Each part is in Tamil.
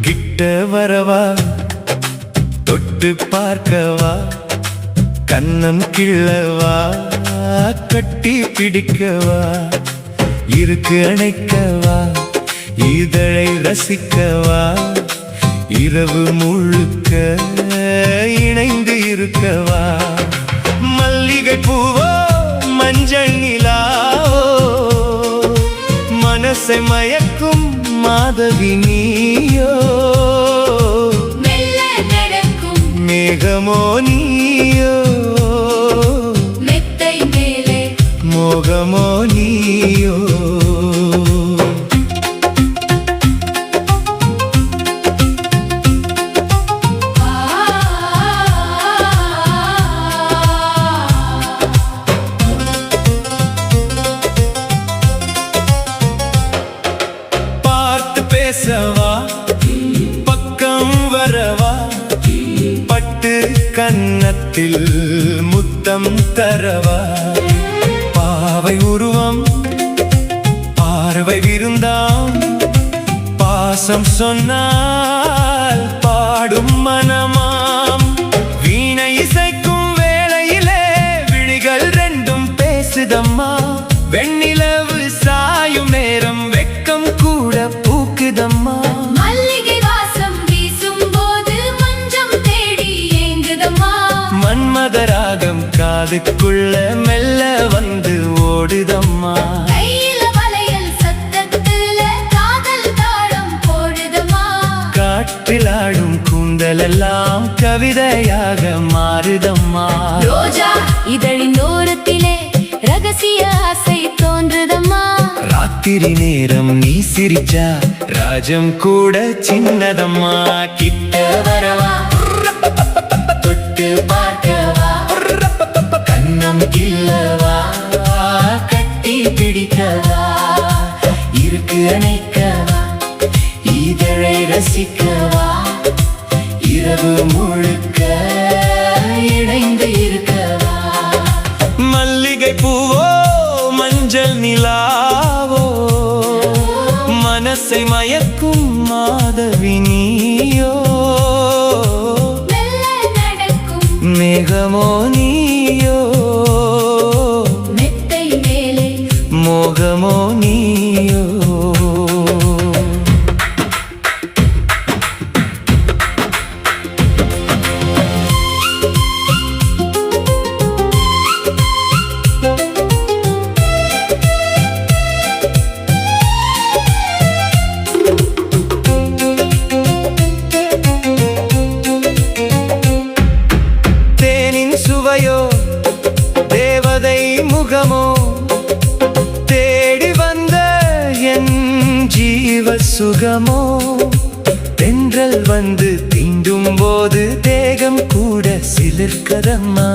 கிட்ட வரவா, தொட்டு பார்க்கவா, கண்ணம் கிள்ளவா, கட்டி பிடிக்கவா, இருக்கு அணைக்கவா, இதழை ரசிக்கவா, இரவு முழுக்க இணைந்து இருக்கவா. மல்லிகை பூவோ மஞ்சள் நிலாவோ, மனசை மயக்கும் மாதவி நீயோ. மெல்ல நடக்கும் மேகமோ நீயோ, மெத்தை மேலே மோகமோ நீயோ. பேசவா, பக்கம் வரவா, பட்டு கன்னத்தில் முத்தம் தரவா. பாவை உருவம் பார்வை விருந்தாம், பாசம் சொன்னால் பாடும் மனமாம். வீணை இசைக்கும் வேளையிலே விழிகள் ரெண்டும் பேசுதம்மா. வெண்ணிலவு சாயும் நேரம் வெக்கம் கூட பூக்குதம்மா. மல்லிகை வாசம் வீசும் போது மஞ்சம் தேடி ஏங்குதம்மா. மன்மதராகம் காதுக்குள்ள மெல்ல வந்து ஓடுதம்மா. கையில வளையல் சத்தத்துல காதல் தாளம் போடுதம்மா. காற்றில் ஆடும் கூந்தலெல்லாம் கவிதையாக மாறுதம்மா. ரோஜா இதழின் ஓரத்திலே ரகசிய ஆசை தோன்றுதம்மா. ராத்திரி நேரம் நீ சிரிச்சா ராஜம் கூட சின்னதம்மா. கிட்ட வரவா, தொட்டு பார்க்கவா, கண்ணம் கிள்ளவா, கட்டி பிடிக்கவா, இருக்கு அணைக்கவா, இதழை ரசிக்கவா, இரவு முழுக்க இணைந்து இருக்கவா. மல்லிகை பூவோ மஞ்சள் நிலாவோ, மனசை மயக்கும் மாதவி நீயோ. மெல்ல நடக்கும் மேகமோ நீயோ, மெத்தை மேலே மோகமோ நீயோ. சுவையோ தேவதை முகமோ, தேடி வந்த என் ஜீவ சுகமோ. தென்றல் வந்து தீண்டும் போது தேகம் கூட சிலிர்க்கதம்மா.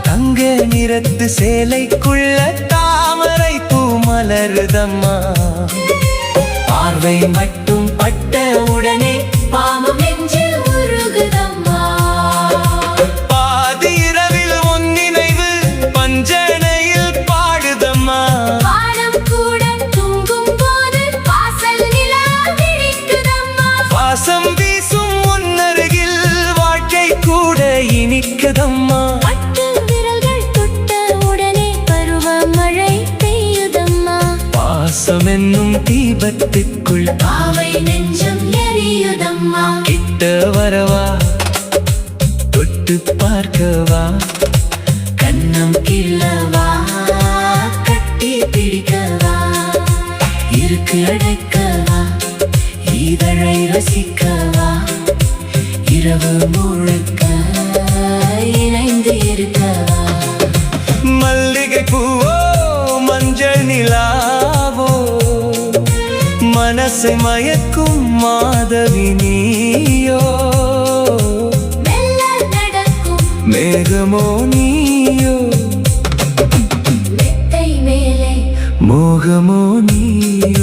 தங்க நிறத்து சேலைக்குள்ள தாமரை பூ மலருதம்மா. பார்வை மட்டும் பட்ட உடனே பாமம் நெஞ்சில் உருகுதம்மா. பாதி இரவில் உன் நினைவு பஞ்சனையில் பாடுதம்மா. வானம் கூட தூங்கும் போது வாசல் நிலா விழிக்குதம்மா. வாசம் வீசும் உன்னருகில் வாழ்க்கை கூட இனிக்குதம்மா. பட்டு விரல்கள் தொட்ட உடனே பருவமழை பெய்யுதம்மா. பாசம் என்னும் தீபத்துக்குள் பாவை நெஞ்சம் எரியுதம்மா. கிட்ட வரவா, தொட்டு பார்க்கவா, கண்ணம் கிள்ளவா, கட்டி பிடிக்கவா, இருக்கு அடைக்கவா, இதழை ரசிக்கவா, இரவு முழுக்க இணைந்து இருக்கவா. மல்லிகை பூவோ மஞ்சள் நிலாவோ, மனசை மயக்கும் மாதவி நீயோ. மெல்ல நடக்கும் மேகமோ நீயோ, மெத்தை மேலே மோகமோ நீயோ.